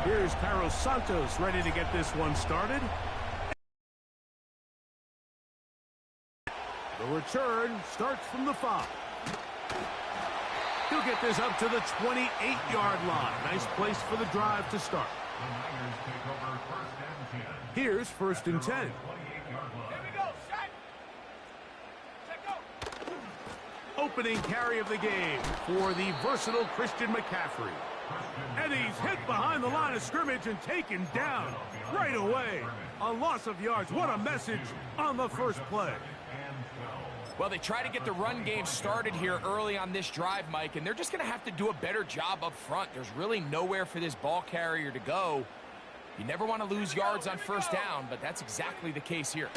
Here's Carlos Santos ready to get this one started. The return starts from the 5. He'll get this up to the 28-yard line. Nice place for the drive to start. Here's 1st and 10. Opening carry of the game for the versatile Christian McCaffrey. And he's hit behind the line of scrimmage and taken down right away. A loss of yards. What a message on the first play. Well, they try to get the run game started here early on this drive, Mike, and they're just going to have to do a better job up front. There's really nowhere for this ball carrier to go. You never want to lose yards on first down, but that's exactly the case here.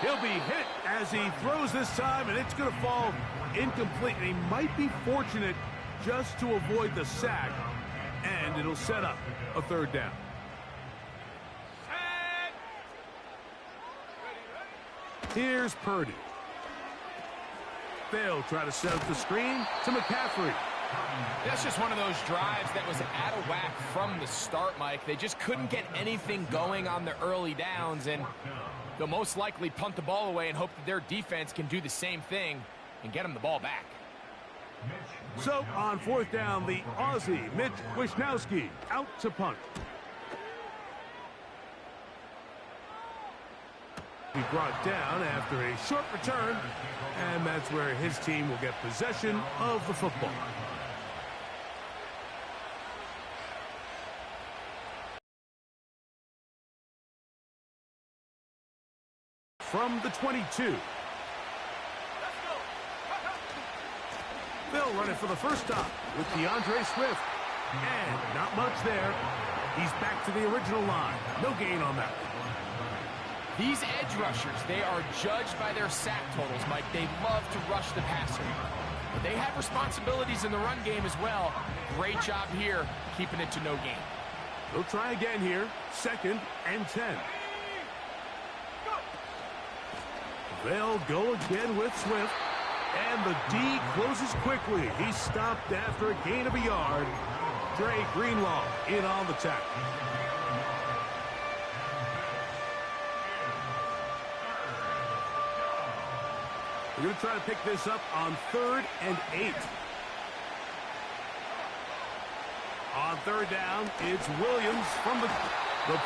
He'll be hit as he throws this time, and it's going to fall incomplete. And he might be fortunate just to avoid the sack, and it'll set up a 3rd down. Here's Purdy. They'll try to set up the screen to McCaffrey. That's just one of those drives that was out of whack from the start, Mike. They just couldn't get anything going on the early downs, and they'll most likely punt the ball away and hope that their defense can do the same thing and get them the ball back. So on 4th down, the Aussie, Mitch Wisnowski, out to punt. He brought down after a short return, and that's where his team will get possession of the football. From the 22. They'll run it for the first time with DeAndre Swift. And not much there. He's back to the original line. No gain on that. These edge rushers, they are judged by their sack totals, Mike. They love to rush the passer. But they have responsibilities in the run game as well. Great job here, keeping it to no gain. They'll try again here. 2nd and 10. They'll go again with Swift. And the D closes quickly. He's stopped after a gain of a yard. Dre Greenlaw in on the tackle. We're going to try to pick this up on 3rd and 8. On 3rd down, it's Williams from the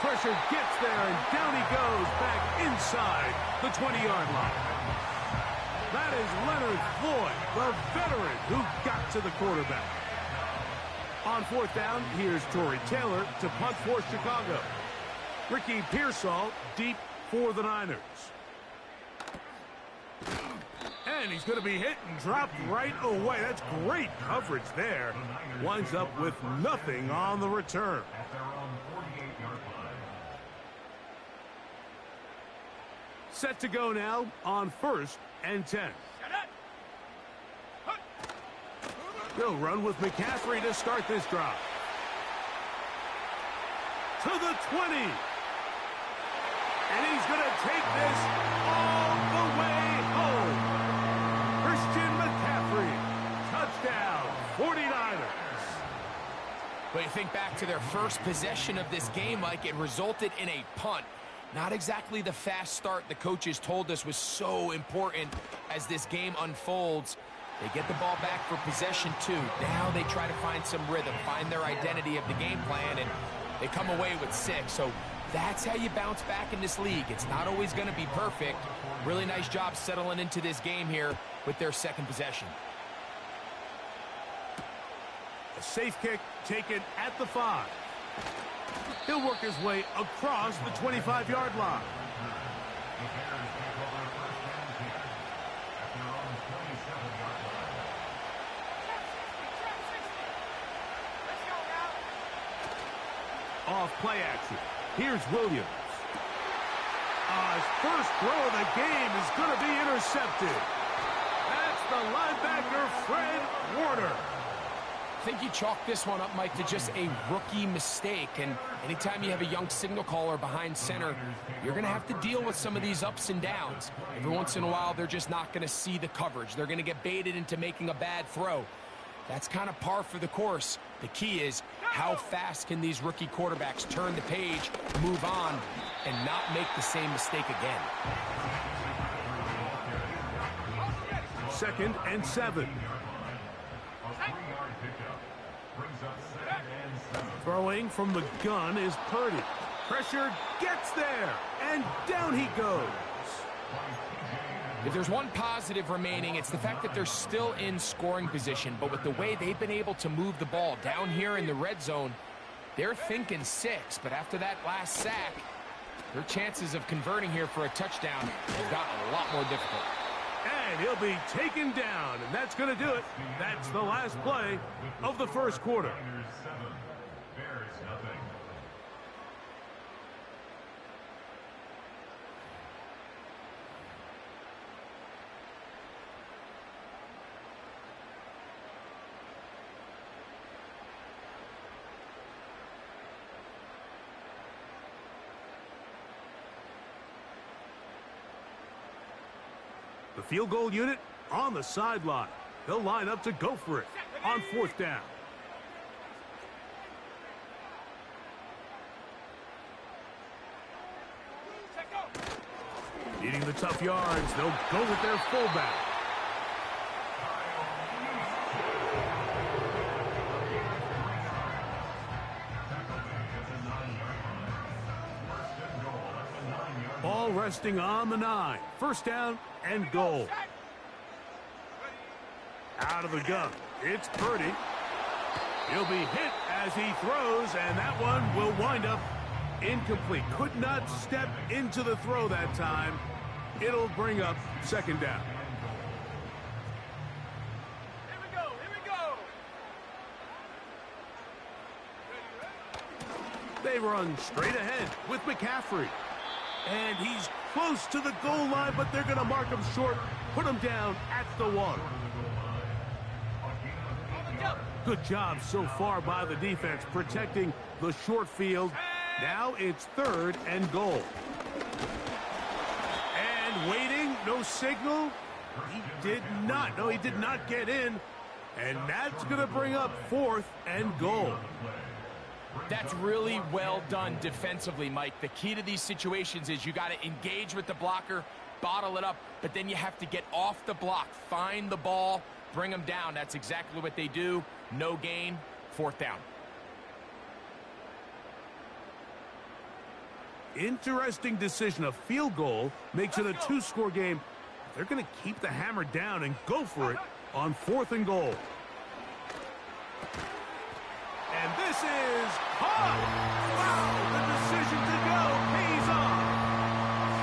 pressure gets there, and down he goes back inside the 20-yard line. That is Leonard Floyd, the veteran who got to the quarterback. On 4th down, here's Torrey Taylor to punt for Chicago. Ricky Pearsall deep for the Niners. And he's going to be hit and dropped right away. That's great coverage there. Winds up with nothing on the return. Set to go now on 1st and 10. They'll run with McCaffrey to start this drive. To the 20. And he's going to take this all the way home. Christian McCaffrey, touchdown, 49ers. But you think back to their first possession of this game, Mike, it resulted in a punt. Not exactly the fast start the coaches told us was so important as this game unfolds. They get the ball back for possession 2. Now they try to find some rhythm, find their identity of the game plan, and they come away with 6. So that's how you bounce back in this league. It's not always going to be perfect. Really nice job settling into this game here with their 2nd possession. A safe kick taken at the 5. He'll work his way across the 25-yard line. Off play action. Here's Williams. His first throw of the game is going to be intercepted. That's the linebacker, Fred Warner. I think you chalk this one up, Mike, to just a rookie mistake. And anytime you have a young signal caller behind center, you're going to have to deal with some of these ups and downs. Every once in a while, they're just not going to see the coverage. They're going to get baited into making a bad throw. That's kind of par for the course. The key is how fast can these rookie quarterbacks turn the page, move on, and not make the same mistake again. 2nd and 7. Throwing from the gun is Purdy. Pressure gets there, and down he goes. If there's one positive remaining, it's the fact that they're still in scoring position. But with the way they've been able to move the ball down here in the red zone, they're thinking 6. But after that last sack, their chances of converting here for a touchdown have gotten a lot more difficult. And he'll be taken down, and that's going to do it. That's the last play of the first quarter. The field goal unit on the sideline. They'll line up to go for it on 4th down. Needing the tough yards, they'll go with their fullback. Ball resting on the 9. 1st down and goal. Out of the gun, it's Purdy. He'll be hit as he throws, and that one will wind up incomplete. Could not step into the throw that time. It'll bring up 2nd down. Here we go, here we go. They run straight ahead with McCaffrey. And he's close to the goal line, but they're going to mark him short, put him down at the 1. Good job so far by the defense protecting the short field. Now it's 3rd and goal. And waiting, no signal. He did not. No, he did not get in. And that's going to bring up 4th and goal. That's really well done defensively, Mike. The key to these situations is you got to engage with the blocker, bottle it up, but then you have to get off the block, find the ball, bring them down. That's exactly what they do. No gain, 4th down. Interesting decision. A field goal makes it a 2-score game. They're going to keep the hammer down and go for it on 4th and goal. And this is caught. Wow, the decision to go pays off.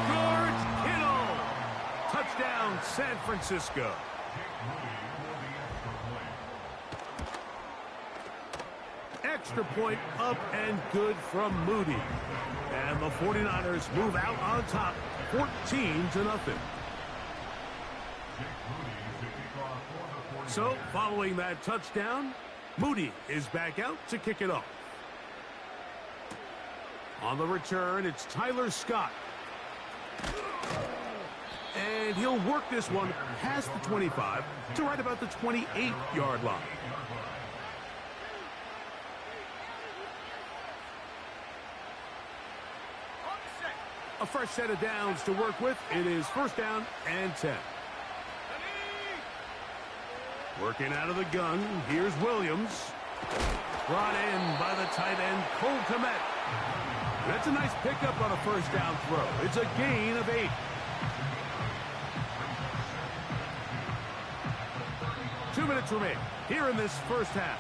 George Kittle. Touchdown, San Francisco. Extra point up and good from Moody. And the 49ers move out on top, 14-0. So, following that touchdown, Moody is back out to kick it off. On the return, it's Tyler Scott. And he'll work this one past the 25 to right about the 28-yard line. A fresh set of downs to work with. It is 1st down and 10. Working out of the gun, here's Williams. Brought in by the tight end, Cole Kmet. That's a nice pickup on a 1st down throw. It's a gain of 8. 2 minutes remain here in this 1st half.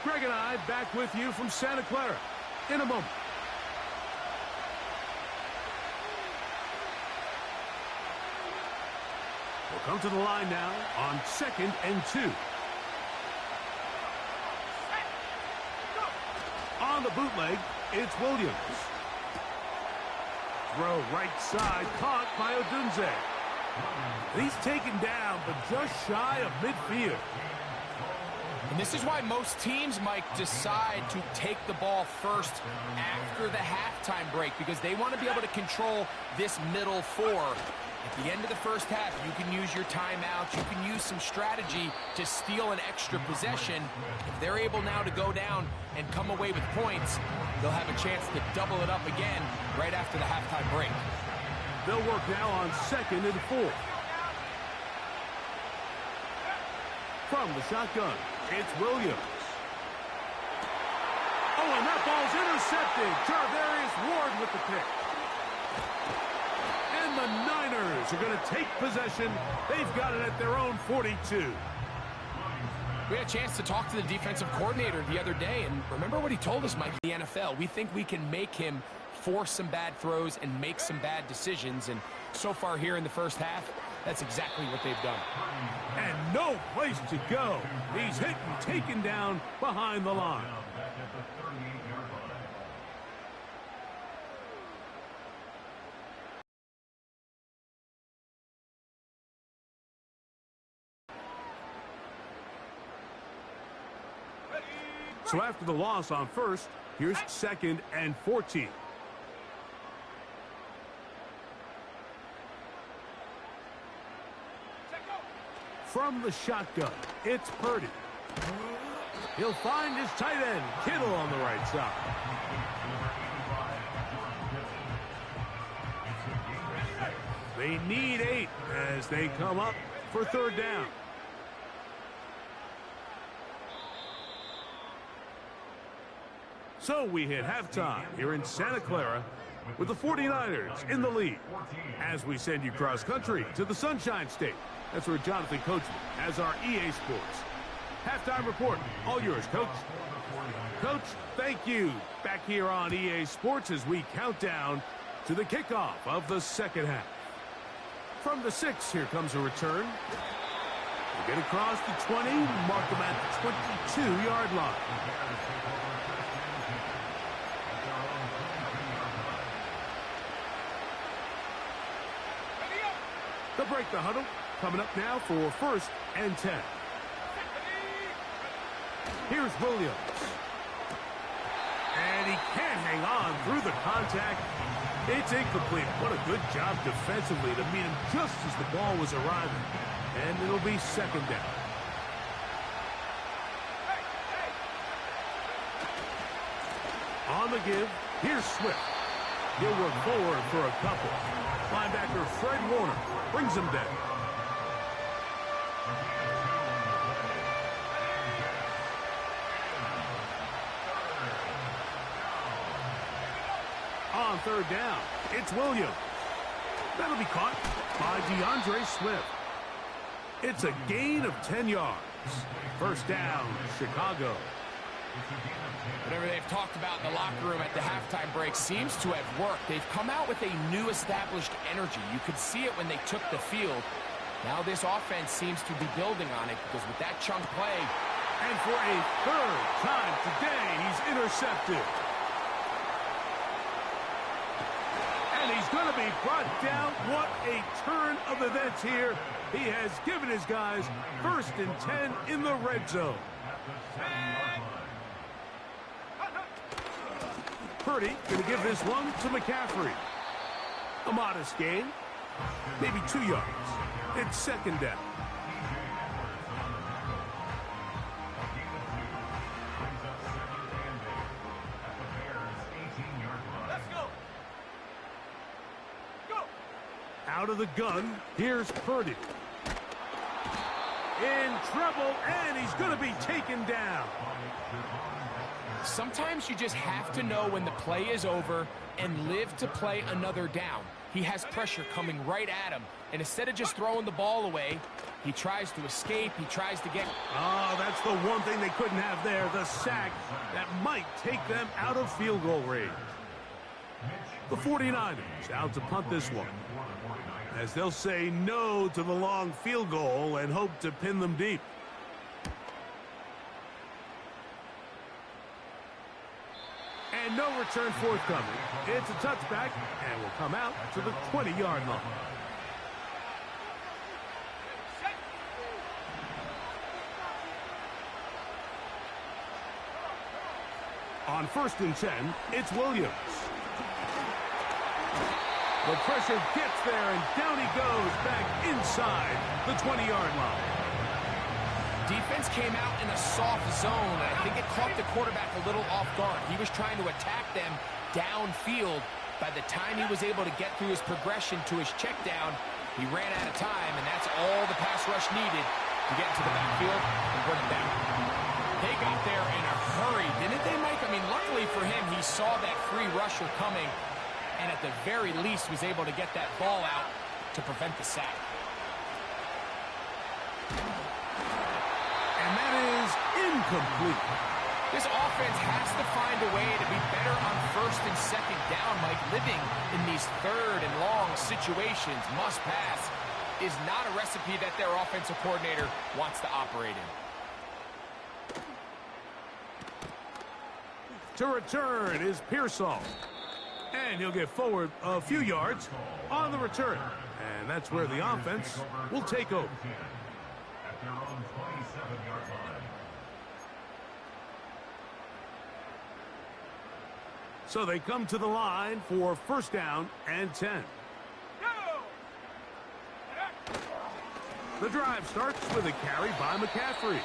Greg and I back with you from Santa Clara in a moment. We'll come to the line now on 2nd and 2. On the bootleg, it's Williams. Throw right side, caught by Odunze. He's taken down, but just shy of midfield. And this is why most teams, Mike, decide to take the ball first after the halftime break, because they want to be able to control this middle 4. At the end of the first half, you can use your timeouts. You can use some strategy to steal an extra possession. If they're able now to go down and come away with points, they'll have a chance to double it up again right after the halftime break. They'll work now on 2nd and 4. From the shotgun, it's Williams. Oh, and that ball's intercepted. Jarvarius Ward with the pick. And the Niners are going to take possession. They've got it at their own 42. We had a chance to talk to the defensive coordinator the other day, and remember what he told us, Mike, in the NFL. We think we can make him force some bad throws and make some bad decisions, and so far here in the first half, that's exactly what they've done. And no place to go. He's hit and taken down behind the line. So after the loss on 1st, here's 2nd and 14. From the shotgun, it's Purdy. He'll find his tight end, Kittle, on the right side. They need 8 as they come up for 3rd down. So we hit halftime here in Santa Clara with the 49ers in the lead as we send you cross-country to the Sunshine State. That's where Jonathan Coachman has our EA Sports halftime report. All yours, Coach. Coach, thank you. Back here on EA Sports as we count down to the kickoff of the 2nd half. From the 6, here comes a return. They get across the 20, mark them at the 22-yard line. They'll break the huddle. Coming up now for 1st and 10. Here's Williams. And he can't hang on through the contact. It's incomplete. What a good job defensively to meet him just as the ball was arriving. And it'll be 2nd down. On the give, here's Swift. He'll work forward for a couple. Linebacker Fred Warner brings him down. On 3rd down, it's Williams. That'll be caught by DeAndre Swift. It's a gain of 10 yards. 1st down, Chicago. Whatever they've talked about in the locker room at the halftime break seems to have worked. They've come out with a new established energy. You could see it when they took the field. Now this offense seems to be building on it because with that chunk play. And for a 3rd time today, he's intercepted. And he's going to be brought down. What a turn of events here. He has given his guys 1st and 10 in the red zone. Purdy going to give this one to McCaffrey. A modest gain, maybe 2 yards. It's 2nd down. Let's go. Go. Out of the gun, here's Purdy. In trouble, and he's going to be taken down. Sometimes you just have to know when the play is over and live to play another down. He has pressure coming right at him, and instead of just throwing the ball away, he tries to escape, he tries to get... Oh, that's the one thing they couldn't have there, the sack that might take them out of field goal range. The 49ers out to punt this one, as they'll say no to the long field goal and hope to pin them deep. And no return forthcoming. It's a touchback and will come out to the 20-yard line. On 1st and 10, it's Williams. The pressure gets there, and down he goes back inside the 20-yard line. Defense came out in a soft zone, and I think it caught the quarterback a little off guard. He was trying to attack them downfield. By the time he was able to get through his progression to his check down, he ran out of time, and that's all the pass rush needed to get into the backfield and bring it down. They got there in a hurry, didn't they, Mike? I mean, luckily for him, he saw that free rusher coming, and at the very least was able to get that ball out to prevent the sack. And that is incomplete. This offense has to find a way to be better on first and second down, Mike. Living in these third and long situations, must pass, is not a recipe that their offensive coordinator wants to operate in. To return is Pearsall. And he'll get forward a few yards on the return. And that's where the offense will take over. At their own 27-yard line. So they come to the line for first down and 10. The drive starts with a carry by McCaffrey.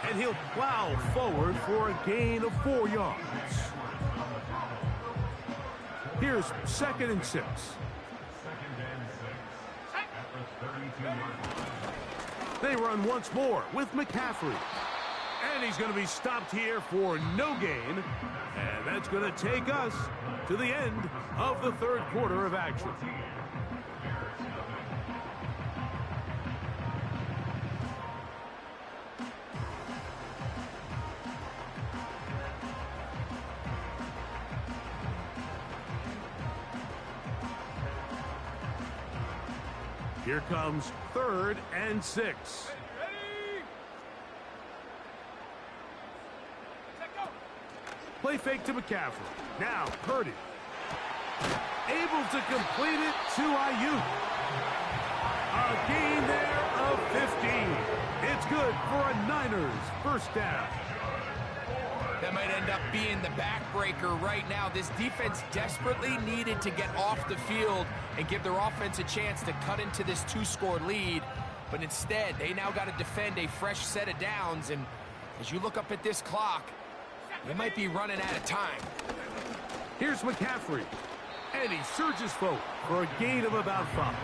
And he'll plow forward for a gain of 4 yards. Here's 2nd and 6. 2nd and 6. At the 32-yard line. They run once more with McCaffrey. And he's going to be stopped here for no gain. And that's going to take us to the end of the third quarter of action. Here comes 3rd and 6. Play fake to McCaffrey. Now, Purdy. Able to complete it to Ayuk. A gain there of 15. It's good for a Niners first down. That might end up being the backbreaker right now. This defense desperately needed to get off the field and give their offense a chance to cut into this 2-score lead. But instead, they now got to defend a fresh set of downs. And as you look up at this clock, they might be running out of time. Here's McCaffrey. And he surges forward for a gain of about 5.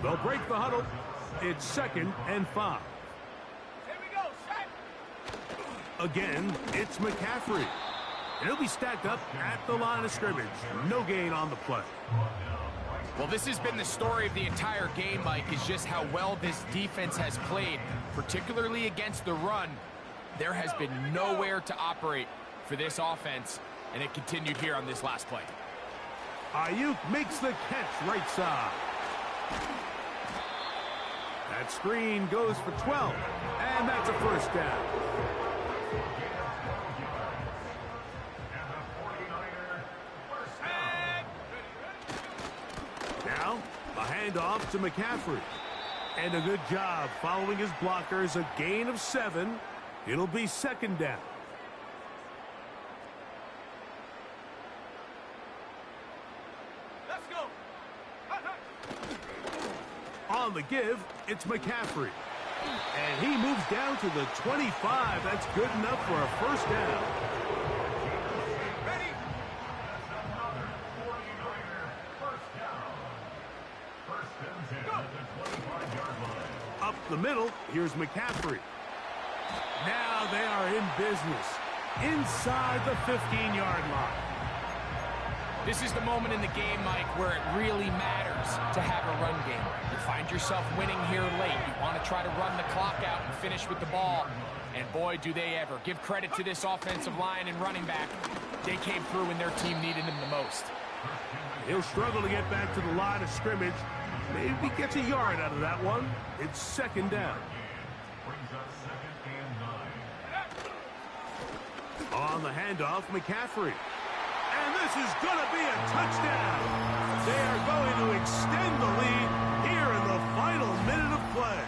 They'll break the huddle. It's 2nd and 5. Here we go, set. Again, it's McCaffrey. And he'll be stacked up at the line of scrimmage. No gain on the play. Well, this has been the story of the entire game, Mike, is just how well this defense has played, particularly against the run. There has been nowhere to operate for this offense, and it continued here on this last play. Ayuk makes the catch right side. That screen goes for 12, and that's a first down. Now, a handoff to McCaffrey. And a good job following his blockers, a gain of 7. It'll be 2nd down. Let's go. On the give, it's McCaffrey. And he moves down to the 25. That's good enough for a first down. Ready. Up the middle, here's McCaffrey. Now they are in business inside the 15-yard line. This is the moment in the game, Mike, where it really matters to have a run game. You find yourself winning here late. You want to try to run the clock out and finish with the ball. And boy, do they ever. Give credit to this offensive line and running back. They came through when their team needed them the most. He'll struggle to get back to the line of scrimmage. Maybe gets a yard out of that one. It's 2nd down. On the handoff, McCaffrey. And this is going to be a touchdown. They are going to extend the lead here in the final minute of play.